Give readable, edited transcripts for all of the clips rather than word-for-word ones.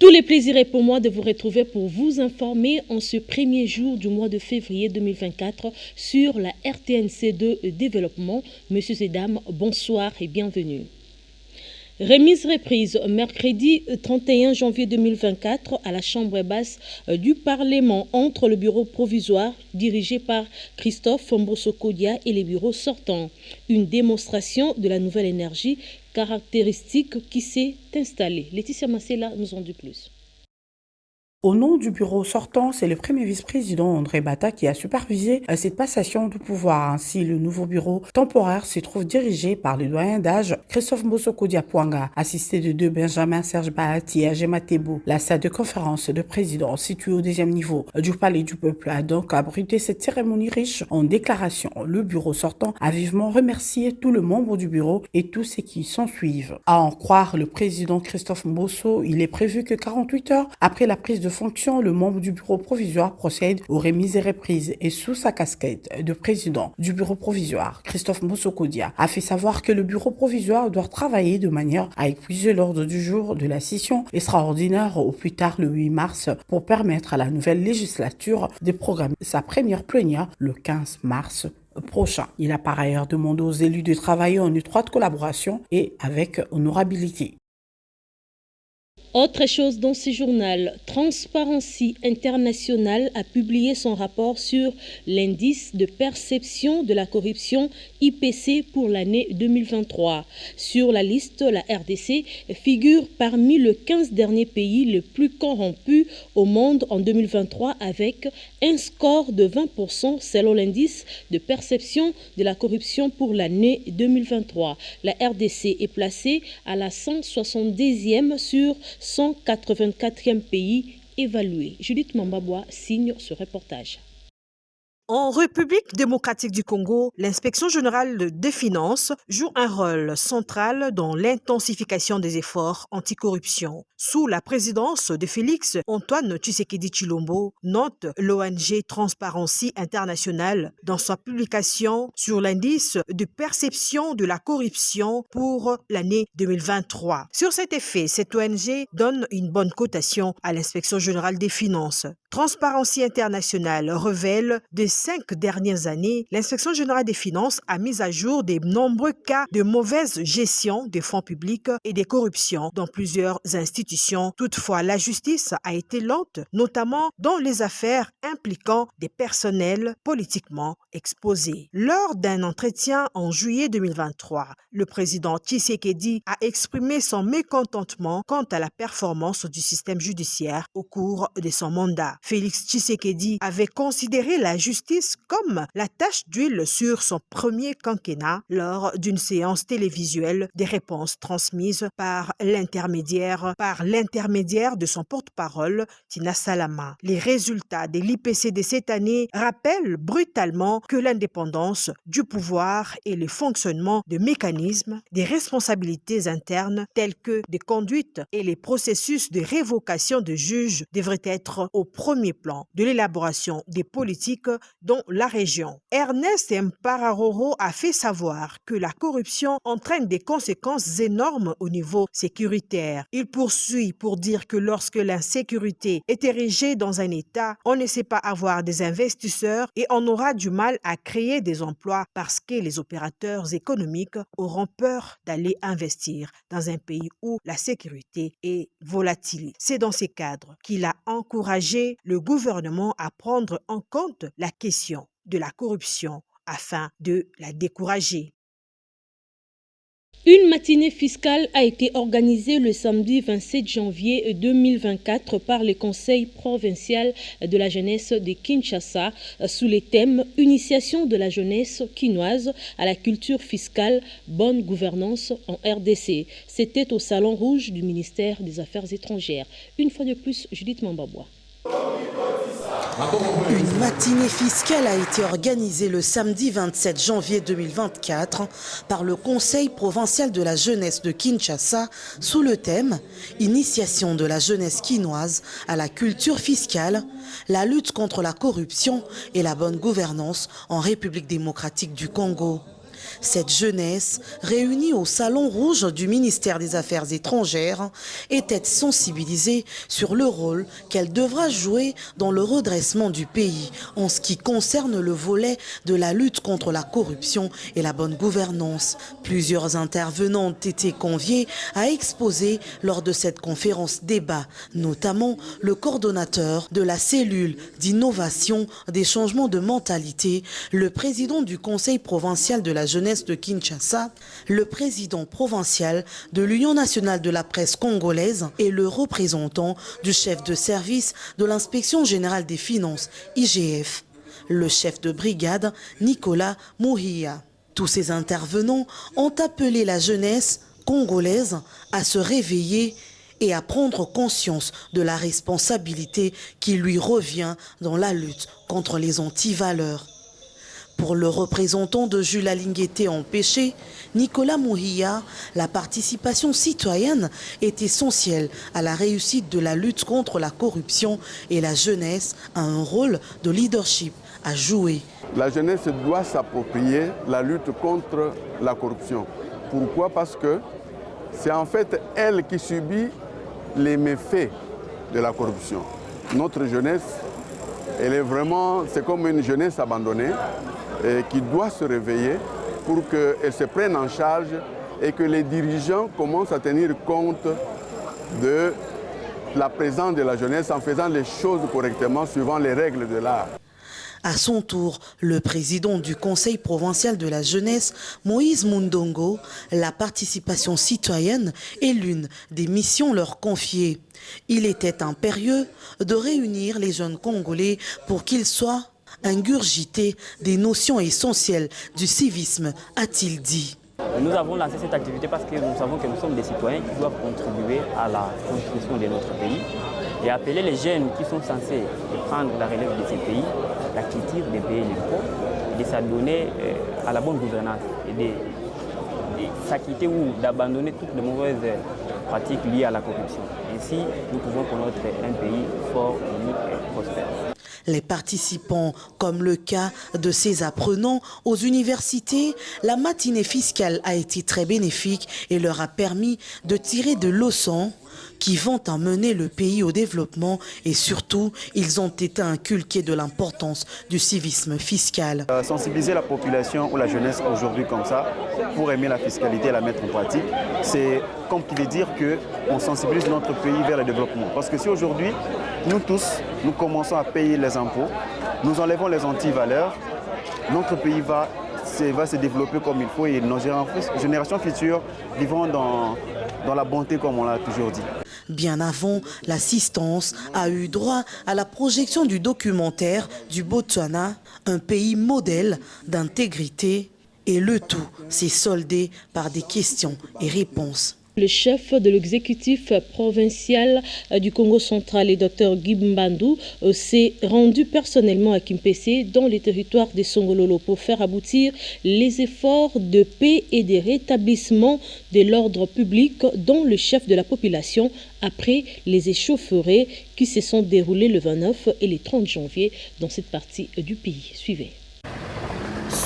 Tous les plaisirs est pour moi de vous retrouver pour vous informer en ce premier jour du mois de février 2024 sur la RTNC2 Développement. Messieurs et dames, bonsoir et bienvenue. Remise reprise mercredi 31 janvier 2024 à la Chambre basse du Parlement entre le bureau provisoire dirigé par Christophe Mbosso-Kodia et les bureaux sortants. Une démonstration de la nouvelle énergie caractéristique qui s'est installée. Laetitia Massela nous en dit plus. Au nom du bureau sortant, c'est le premier vice-président André Bata qui a supervisé cette passation de pouvoir. Ainsi, le nouveau bureau temporaire se trouve dirigé par le doyen d'âge Christophe Mbosso-Kodia Pwanga, assisté de deux Benjamin Serge Bahati et Agema Tebo. La salle de conférence de président située au deuxième niveau du Palais du Peuple a donc abrité cette cérémonie riche en déclarations. Le bureau sortant a vivement remercié tous les membres du bureau et tous ceux qui s'en suivent. À en croire le président Christophe Mbosso, il est prévu que 48 heures après la prise de fonction, le membre du bureau provisoire procède aux remises et reprises et sous sa casquette de président du bureau provisoire, Christophe Mbosso-Kodia a fait savoir que le bureau provisoire doit travailler de manière à épuiser l'ordre du jour de la session extraordinaire au plus tard le 8 mars pour permettre à la nouvelle législature de programmer sa première plénière le 15 mars prochain. Il a par ailleurs demandé aux élus de travailler en étroite collaboration et avec honorabilité. Autre chose dans ce journal, Transparency International a publié son rapport sur l'indice de perception de la corruption IPC pour l'année 2023. Sur la liste, la RDC figure parmi les 15 derniers pays les plus corrompus au monde en 2023 avec un score de 20% selon l'indice de perception de la corruption pour l'année 2023. La RDC est placée à la 170e sur 184e pays évalué. Judith Mambabois signe ce reportage. En République démocratique du Congo, l'inspection générale des finances joue un rôle central dans l'intensification des efforts anticorruption. Sous la présidence de Félix Antoine Tshisekedi Tshilombo, note l'ONG Transparency International dans sa publication sur l'indice de perception de la corruption pour l'année 2023. Sur cet effet, cette ONG donne une bonne cotation à l'inspection générale des finances. Transparency International révèle des 5 dernières années, l'inspection générale des finances a mis à jour de nombreux cas de mauvaise gestion des fonds publics et des corruptions dans plusieurs institutions. Toutefois, la justice a été lente, notamment dans les affaires impliquant des personnels politiquement exposés. Lors d'un entretien en juillet 2023, le président Tshisekedi a exprimé son mécontentement quant à la performance du système judiciaire au cours de son mandat. Félix Tshisekedi avait considéré la justice comme la tache d'huile sur son premier quinquennat lors d'une séance télévisuelle des réponses transmises par l'intermédiaire de son porte-parole, Tina Salama. Les résultats de l'IPC de cette année rappellent brutalement que l'indépendance du pouvoir et le fonctionnement de mécanismes, des responsabilités internes telles que des conduites et les processus de révocation de juges devraient être au premier plan de l'élaboration des politiques dans la région. Ernest Mpararoro a fait savoir que la corruption entraîne des conséquences énormes au niveau sécuritaire. Il poursuit pour dire que lorsque l'insécurité est érigée dans un État, on ne sait pas avoir des investisseurs et on aura du mal à créer des emplois parce que les opérateurs économiques auront peur d'aller investir dans un pays où la sécurité est volatile. C'est dans ces cadres qu'il a encouragé le gouvernement à prendre en compte la question de la corruption afin de la décourager. Une matinée fiscale a été organisée le samedi 27 janvier 2024 par le Conseil provincial de la jeunesse de Kinshasa sous les thèmes « Initiation de la jeunesse quinoise à la culture fiscale, bonne gouvernance en RDC ». C'était au Salon Rouge du ministère des Affaires étrangères. Une fois de plus, Judith Mambabois. Une matinée fiscale a été organisée le samedi 27 janvier 2024 par le Conseil provincial de la jeunesse de Kinshasa sous le thème « Initiation de la jeunesse quinoise à la culture fiscale, la lutte contre la corruption et la bonne gouvernance en République démocratique du Congo ». Cette jeunesse, réunie au Salon Rouge du ministère des Affaires étrangères, était sensibilisée sur le rôle qu'elle devra jouer dans le redressement du pays en ce qui concerne le volet de la lutte contre la corruption et la bonne gouvernance. Plusieurs intervenants ont été conviés à exposer lors de cette conférence débat, notamment le coordonnateur de la cellule d'innovation des changements de mentalité, le président du Conseil provincial de la jeunesse de Kinshasa, le président provincial de l'Union nationale de la presse congolaise et le représentant du chef de service de l'inspection générale des finances, IGF, le chef de brigade Nicolas Mouhia. Tous ces intervenants ont appelé la jeunesse congolaise à se réveiller et à prendre conscience de la responsabilité qui lui revient dans la lutte contre les antivaleurs. Pour le représentant de Jules Alingueté empêché, Nicolas Mouhia, la participation citoyenne est essentielle à la réussite de la lutte contre la corruption et la jeunesse a un rôle de leadership à jouer. La jeunesse doit s'approprier la lutte contre la corruption. Pourquoi? Parce que c'est en fait elle qui subit les méfaits de la corruption. Notre jeunesse, elle est vraiment, c'est comme une jeunesse abandonnée et qui doit se réveiller pour qu'elle se prenne en charge et que les dirigeants commencent à tenir compte de la présence de la jeunesse en faisant les choses correctement suivant les règles de l'art. À son tour, le président du Conseil provincial de la jeunesse, Moïse Mundongo, la participation citoyenne est l'une des missions leur confiées. Il était impérieux de réunir les jeunes Congolais pour qu'ils soient ingurgités des notions essentielles du civisme, a-t-il dit. Nous avons lancé cette activité parce que nous savons que nous sommes des citoyens qui doivent contribuer à la construction de notre pays et appeler les jeunes qui sont censés prendre la relève de ces pays, la culture de payer l'impôt et de s'adonner à la bonne gouvernance et de s'acquitter ou d'abandonner toutes les mauvaises pratiques liées à la corruption. Ainsi, nous pouvons connaître un pays fort, unique et prospère. Les participants, comme le cas de ces apprenants aux universités, la matinée fiscale a été très bénéfique et leur a permis de tirer de leçons qui vont amener le pays au développement et surtout, ils ont été inculqués de l'importance du civisme fiscal. Sensibiliser la population ou la jeunesse aujourd'hui comme ça, pour aimer la fiscalité et la mettre en pratique, c'est comme qui veut dire qu'on sensibilise notre pays vers le développement. Parce que si aujourd'hui, nous tous, nous commençons à payer les impôts, nous enlevons les antivaleurs, notre pays va se développer comme il faut et nos générations futures vivront dans la bonté comme on l'a toujours dit. Bien avant, l'assistance a eu droit à la projection du documentaire du Botswana, un pays modèle d'intégrité, et le tout s'est soldé par des questions et réponses. Le chef de l'exécutif provincial du Congo central, le Dr Guy Mbandou, s'est rendu personnellement à Kimpese, dans les territoires de Songololo, pour faire aboutir les efforts de paix et de rétablissement de l'ordre public, dont le chef de la population, après les échauffourées qui se sont déroulées le 29 et le 30 janvier dans cette partie du pays. Suivez.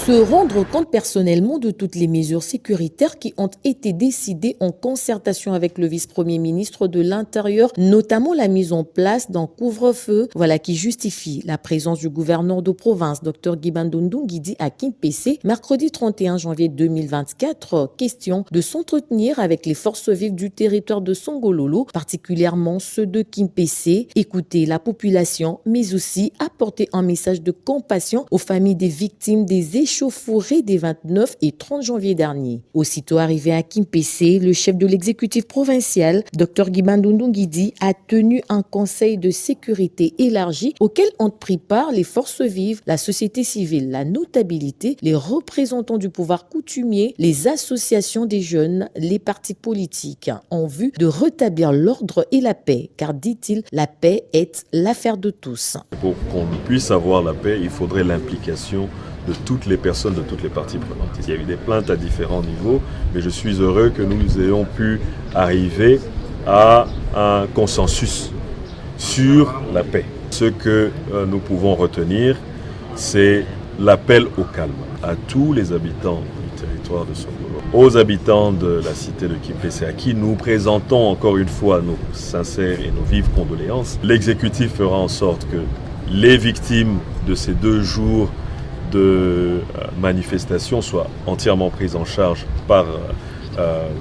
Se rendre compte personnellement de toutes les mesures sécuritaires qui ont été décidées en concertation avec le vice-premier ministre de l'Intérieur, notamment la mise en place d'un couvre-feu, voilà qui justifie la présence du gouverneur de province, Dr Guy Mbandou Nguidi, à Kimpese, mercredi 31 janvier 2024. Question de s'entretenir avec les forces vives du territoire de Songololo, particulièrement ceux de Kimpese, écouter la population, mais aussi apporter un message de compassion aux familles des victimes des échauffourées des 29 et 30 janvier dernier. Aussitôt arrivé à Kimpese, le chef de l'exécutif provincial, Dr Guy Mbandou Nguidi, a tenu un conseil de sécurité élargi auquel ont pris part les forces vives, la société civile, la notabilité, les représentants du pouvoir coutumier, les associations des jeunes, les partis politiques, en vue de rétablir l'ordre et la paix, car, dit-il, la paix est l'affaire de tous. Pour qu'on puisse avoir la paix, il faudrait l'implication de toutes les personnes, de toutes les parties prenantes. Il y a eu des plaintes à différents niveaux, mais je suis heureux que nous ayons pu arriver à un consensus sur la paix. Ce que nous pouvons retenir, c'est l'appel au calme à tous les habitants du territoire de Songolo. Aux habitants de la cité de Kimpese, à qui nous présentons encore une fois nos sincères et nos vives condoléances, l'exécutif fera en sorte que les victimes de ces 2 jours de manifestation soient entièrement prises en charge par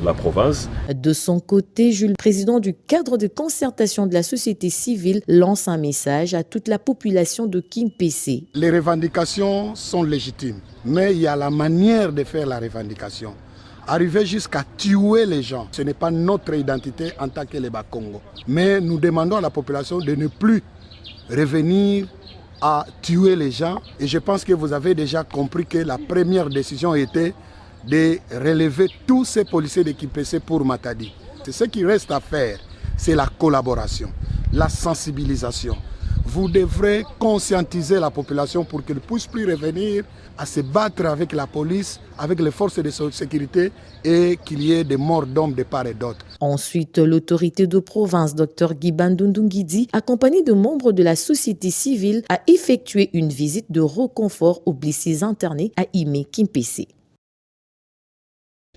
la province. De son côté, Jules, président du cadre de concertation de la société civile, lance un message à toute la population de Kimpese. Les revendications sont légitimes, mais il y a la manière de faire la revendication. Arriver jusqu'à tuer les gens, ce n'est pas notre identité en tant que les Bas-Congo. Mais nous demandons à la population de ne plus revenir à tuer les gens. Et je pense que vous avez déjà compris que la première décision était de relever tous ces policiers de Kimpese pour Matadi. Ce qui reste à faire, c'est la collaboration, la sensibilisation. Vous devrez conscientiser la population pour qu'elle ne puisse plus revenir à se battre avec la police, avec les forces de sécurité et qu'il y ait des morts d'hommes de part et d'autre. Ensuite, l'autorité de province, Dr Guy Bandundungidi, accompagné de membres de la société civile, a effectué une visite de reconfort aux blessés internés à Ime Kimpese.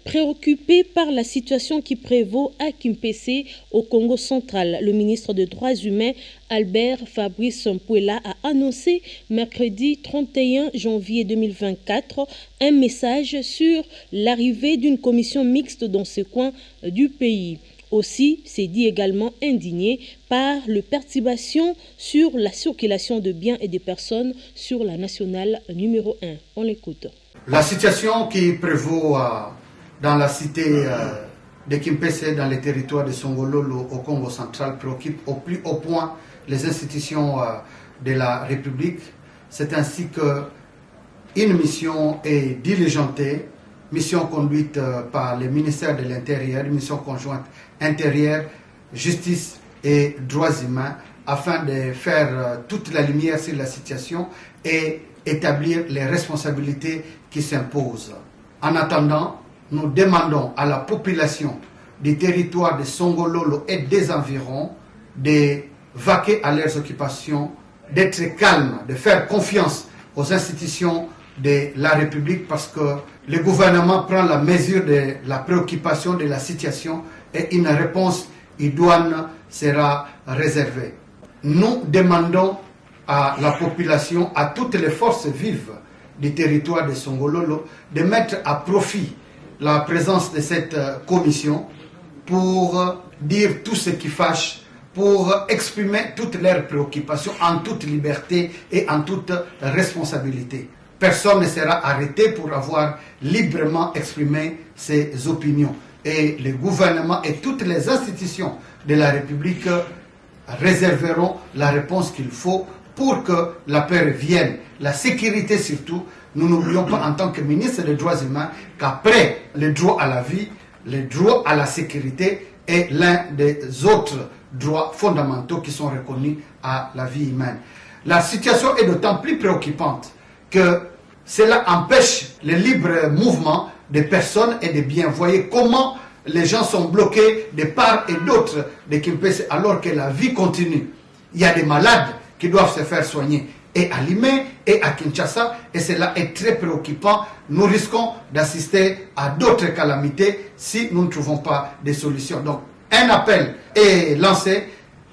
Préoccupé par la situation qui prévaut à Kimpese, au Congo central, le ministre des Droits humains, Albert Fabrice Mpouela, a annoncé mercredi 31 janvier 2024 un message sur l'arrivée d'une commission mixte dans ce coin du pays. Aussi, s'est dit également indigné par les perturbations sur la circulation de biens et de personnes sur la nationale numéro 1. On l'écoute. La situation qui prévaut dans la cité de Kimpese, dans les territoires de Songololo au Congo central, préoccupe au plus haut point les institutions de la République. C'est ainsi qu'une mission est diligentée, mission conduite par le ministère de l'Intérieur, mission conjointe intérieure, justice et droits humains, afin de faire toute la lumière sur la situation et établir les responsabilités qui s'imposent. En attendant, nous demandons à la population des territoires de Songololo et des environs de vaquer à leurs occupations, d'être calmes, de faire confiance aux institutions de la République parce que le gouvernement prend la mesure de la préoccupation de la situation et une réponse idoine sera réservée. Nous demandons à la population, à toutes les forces vives du territoire de Songololo de mettre à profit la présence de cette commission pour dire tout ce qui fâche, pour exprimer toutes leurs préoccupations en toute liberté et en toute responsabilité. Personne ne sera arrêté pour avoir librement exprimé ses opinions. Et le gouvernement et toutes les institutions de la République réserveront la réponse qu'il faut pour que la paix revienne, la sécurité surtout. Nous n'oublions pas en tant que ministre des Droits humains qu'après le droit à la vie, le droit à la sécurité est l'un des autres droits fondamentaux qui sont reconnus à la vie humaine. La situation est d'autant plus préoccupante que cela empêche le libre mouvement des personnes et des biens. Voyez comment les gens sont bloqués de part et d'autre de Kimpese alors que la vie continue. Il y a des malades qui doivent se faire soigner et à Limé et à Kinshasa, et cela est très préoccupant. Nous risquons d'assister à d'autres calamités si nous ne trouvons pas de solutions. Donc, un appel est lancé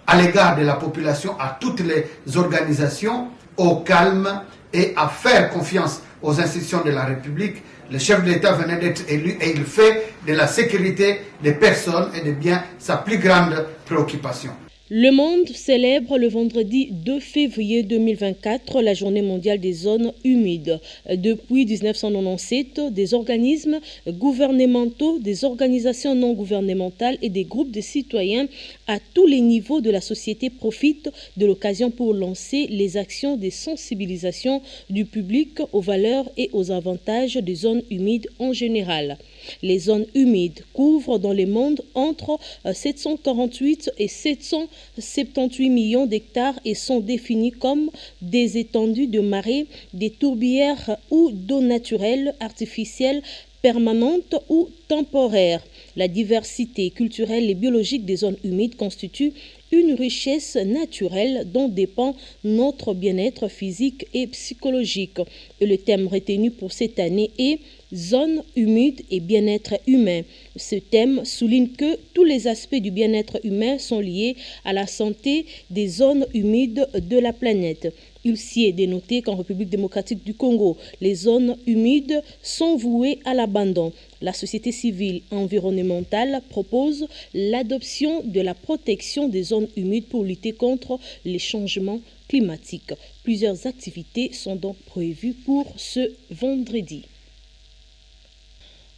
à l'égard de la population, à toutes les organisations, au calme et à faire confiance aux institutions de la République. Le chef de l'État venait d'être élu et il fait de la sécurité des personnes et des biens sa plus grande préoccupation. Le monde célèbre le vendredi 2 février 2024 la journée mondiale des zones humides. Depuis 1997, des organismes gouvernementaux, des organisations non gouvernementales et des groupes de citoyens à tous les niveaux de la société profitent de l'occasion pour lancer les actions de sensibilisation du public aux valeurs et aux avantages des zones humides en général. Les zones humides couvrent dans le monde entre 748 et 778 millions d'hectares et sont définies comme des étendues de marais, des tourbières ou d'eau naturelle, artificielle, permanente ou temporaire. La diversité culturelle et biologique des zones humides constitue une richesse naturelle dont dépend notre bien-être physique et psychologique. Et le thème retenu pour cette année est zones humides et bien-être humain. Ce thème souligne que tous les aspects du bien-être humain sont liés à la santé des zones humides de la planète. Il s'y est dénoté qu'en République démocratique du Congo, les zones humides sont vouées à l'abandon. La société civile environnementale propose l'adoption de la protection des zones humides pour lutter contre les changements climatiques. Plusieurs activités sont donc prévues pour ce vendredi.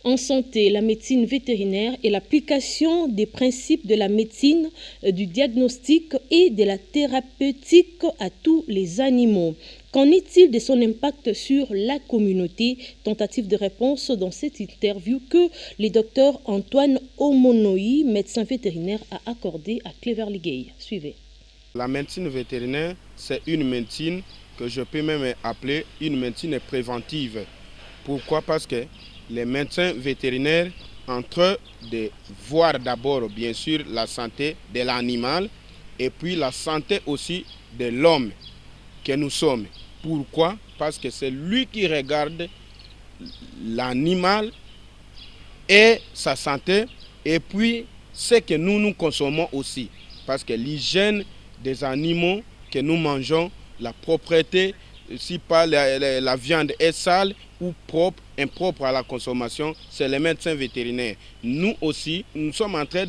En santé, la médecine vétérinaire et l'application des principes de la médecine, du diagnostic et de la thérapeutique à tous les animaux. Qu'en est-il de son impact sur la communauté? Tentative de réponse dans cette interview que le docteur Antoine Omonoi, médecin vétérinaire, a accordé à Clever Ligay. Suivez. La médecine vétérinaire, c'est une médecine que je peux même appeler une médecine préventive. Pourquoi? Parce que les médecins vétérinaires, entre de voir d'abord bien sûr la santé de l'animal et puis la santé aussi de l'homme que nous sommes. Pourquoi? Parce que c'est lui qui regarde l'animal et sa santé et puis ce que nous consommons aussi. Parce que l'hygiène des animaux que nous mangeons, la propreté, si pas la viande est sale ou propre, impropre à la consommation, c'est les médecins vétérinaires. Nous aussi, nous sommes en train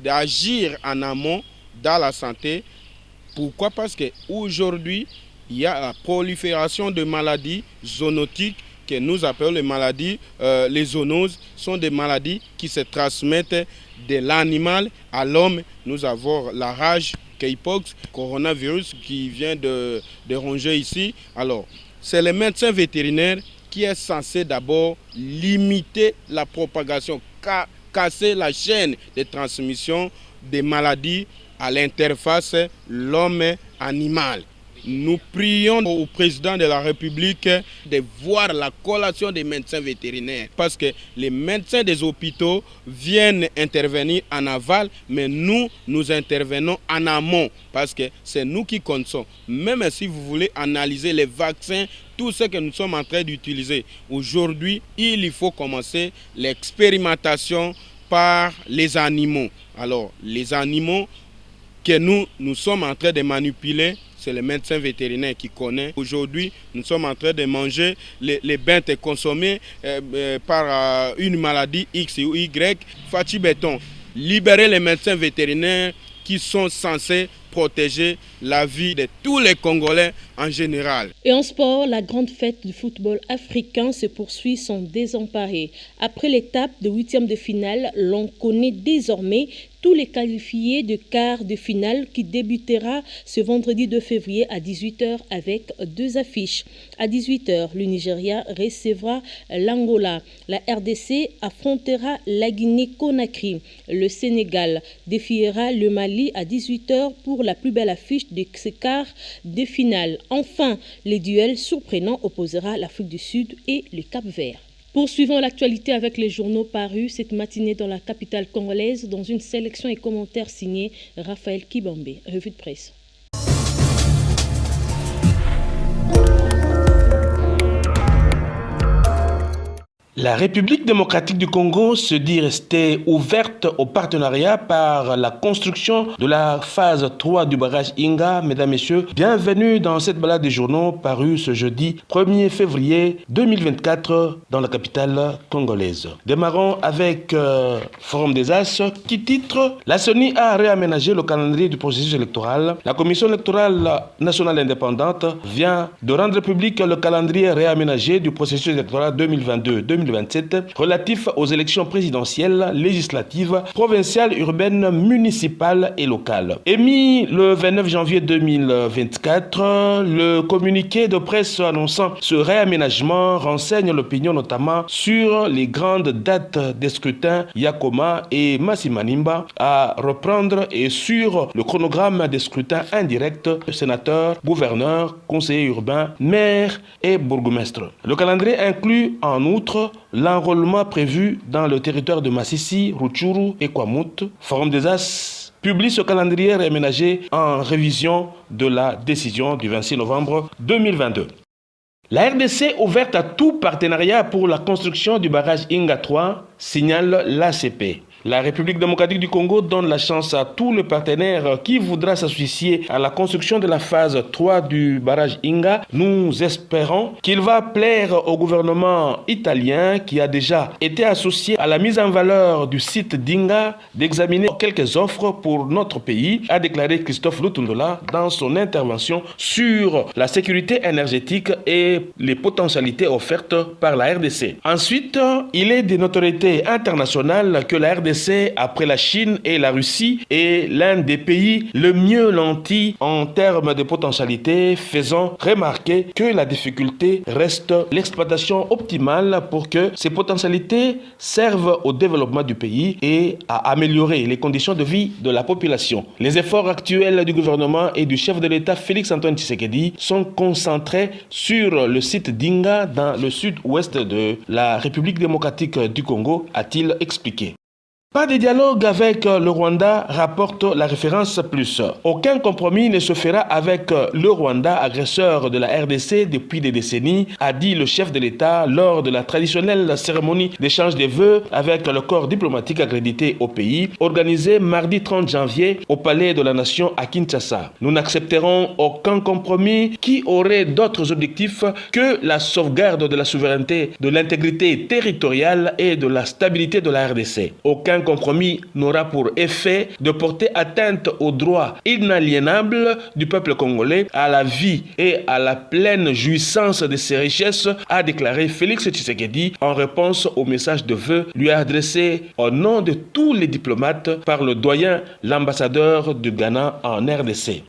d'agir en amont dans la santé. Pourquoi? Parce qu'aujourd'hui, il y a la prolifération de maladies zoonotiques que nous appelons les maladies, les zoonoses, sont des maladies qui se transmettent de l'animal à l'homme. Nous avons la rage, Kaypox, coronavirus qui vient de ronger ici. Alors, c'est les médecins vétérinaires qui est censé d'abord limiter la propagation, casser la chaîne de transmission des maladies à l'interface l'homme-animal. Nous prions au président de la République de voir la collation des médecins vétérinaires parce que les médecins des hôpitaux viennent intervenir en aval, mais nous intervenons en amont parce que c'est nous qui consommons. Même si vous voulez analyser les vaccins, tout ce que nous sommes en train d'utiliser aujourd'hui, il faut commencer l'expérimentation par les animaux. Alors, les animaux que nous sommes en train de manipuler, c'est le médecin vétérinaire qui connaît. Aujourd'hui, nous sommes en train de manger les bêtes consommées par une maladie X ou Y. Fatih Béton, libérer les médecins vétérinaires qui sont censés protéger la vie de tous les Congolais en général. Et en sport, la grande fête du football africain se poursuit sans désemparer. Après l'étape de 8e de finale, l'on connaît désormais tous les qualifiés de quart de finale qui débutera ce vendredi 2 février à 18h avec deux affiches. À 18h, le Nigeria recevra l'Angola. La RDC affrontera la Guinée-Conakry. Le Sénégal défiera le Mali à 18h pour la plus belle affiche de ce quart de finale. Enfin, les duels surprenants opposera l'Afrique du Sud et le Cap-Vert. Poursuivons l'actualité avec les journaux parus cette matinée dans la capitale congolaise dans une sélection et commentaires signés Raphaël Kibambe. Revue de presse. La République démocratique du Congo se dit rester ouverte au partenariat par la construction de la phase 3 du barrage Inga. Mesdames, Messieurs, bienvenue dans cette balade des journaux parue ce jeudi 1er février 2024 dans la capitale congolaise. Démarrons avec Forum des As qui titre « La CENI a réaménagé le calendrier du processus électoral. La Commission électorale nationale indépendante vient de rendre public le calendrier réaménagé du processus électoral 2022-2027 relatif aux élections présidentielles, législatives, provinciales, urbaines, municipales et locales. Émis le 29 janvier 2024, le communiqué de presse annonçant ce réaménagement renseigne l'opinion notamment sur les grandes dates des scrutins Yakoma et Massimanimba à reprendre et sur le chronogramme des scrutins indirects sénateurs, gouverneurs, conseillers urbains, maires et bourgmestres. Le calendrier inclut en outre l'enrôlement prévu dans le territoire de Massissi, Rutshuru et Kwamut. Forum des As publie ce calendrier réaménagé en révision de la décision du 26 novembre 2022. La RDC ouverte à tout partenariat pour la construction du barrage Inga 3, signale l'ACP. La République démocratique du Congo donne la chance à tout le partenaire qui voudra s'associer à la construction de la phase 3 du barrage Inga. Nous espérons qu'il va plaire au gouvernement italien qui a déjà été associé à la mise en valeur du site d'Inga d'examiner quelques offres pour notre pays, a déclaré Christophe Lutundola dans son intervention sur la sécurité énergétique et les potentialités offertes par la RDC. Ensuite, il est de notoriété internationale que la RDC, après la Chine et la Russie, est l'un des pays le mieux nantis en termes de potentialité, faisant remarquer que la difficulté reste l'exploitation optimale pour que ces potentialités servent au développement du pays et à améliorer les conditions de vie de la population. Les efforts actuels du gouvernement et du chef de l'État Félix-Antoine Tshisekedi sont concentrés sur le site d'Inga dans le sud-ouest de la République démocratique du Congo, a-t-il expliqué. Pas de dialogue avec le Rwanda, rapporte la référence plus. Aucun compromis ne se fera avec le Rwanda, agresseur de la RDC depuis des décennies, a dit le chef de l'État lors de la traditionnelle cérémonie d'échange des vœux avec le corps diplomatique accrédité au pays, organisée mardi 30 janvier au Palais de la Nation à Kinshasa. Nous n'accepterons aucun compromis qui aurait d'autres objectifs que la sauvegarde de la souveraineté, de l'intégrité territoriale et de la stabilité de la RDC. Aucun compromis n'aura pour effet de porter atteinte aux droits inaliénables du peuple congolais, à la vie et à la pleine jouissance de ses richesses, a déclaré Félix Tshisekedi en réponse au message de vœux lui adressé au nom de tous les diplomates par le doyen, l'ambassadeur du Ghana en RDC.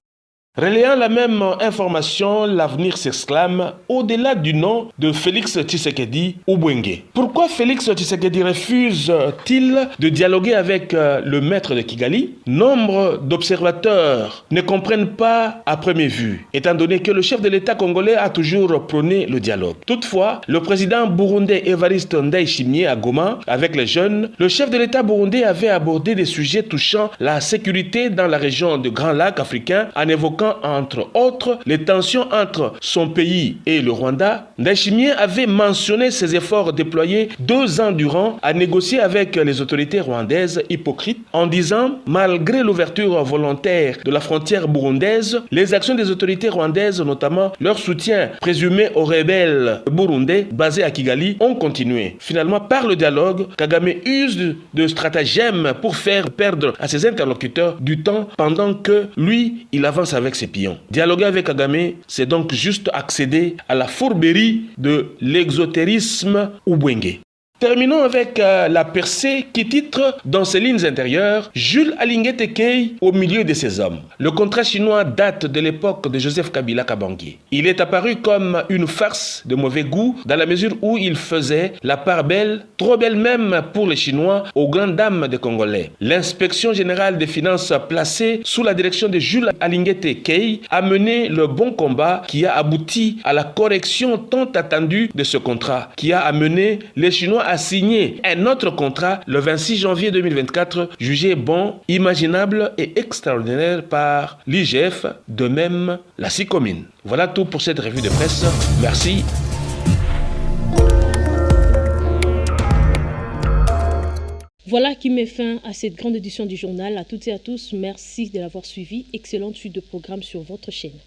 Relayant la même information, l'avenir s'exclame au-delà du nom de Félix Tshisekedi Ubwenge. Pourquoi Félix Tshisekedi refuse-t-il de dialoguer avec le maître de Kigali? Nombre d'observateurs ne comprennent pas à première vue, étant donné que le chef de l'État congolais a toujours prôné le dialogue. Toutefois, le président burundais Evariste Ndayishimiye à Goma, avec les jeunes, le chef de l'État burundais avait abordé des sujets touchant la sécurité dans la région du Grand Lac africain en évoquant entre autres les tensions entre son pays et le Rwanda. Ndayishimiye avait mentionné ses efforts déployés 2 ans durant à négocier avec les autorités rwandaises hypocrites en disant malgré l'ouverture volontaire de la frontière burundaise, les actions des autorités rwandaises, notamment leur soutien présumé aux rebelles burundais basés à Kigali, ont continué. Finalement, par le dialogue, Kagame use de stratagèmes pour faire perdre à ses interlocuteurs du temps pendant que lui, il avance avec ses pions. Dialoguer avec Kagame, c'est donc juste accéder à la fourberie de l'exotérisme Ubwenge. Terminons avec la percée qui titre dans ses lignes intérieures Jules Alingué Tekei au milieu de ses hommes. Le contrat chinois date de l'époque de Joseph Kabila Kabange. Il est apparu comme une farce de mauvais goût dans la mesure où il faisait la part belle, trop belle même pour les Chinois, aux grandes dames des Congolais. L'inspection générale des finances placée sous la direction de Jules Alingué Tekei a mené le bon combat qui a abouti à la correction tant attendue de ce contrat, qui a amené les Chinois a signé un autre contrat le 26 janvier 2024, jugé bon, imaginable et extraordinaire par l'IGF, de même la CICOMINE. Voilà tout pour cette revue de presse. Merci. Voilà qui met fin à cette grande édition du journal. À toutes et à tous, merci de l'avoir suivi. Excellente suite de programme sur votre chaîne.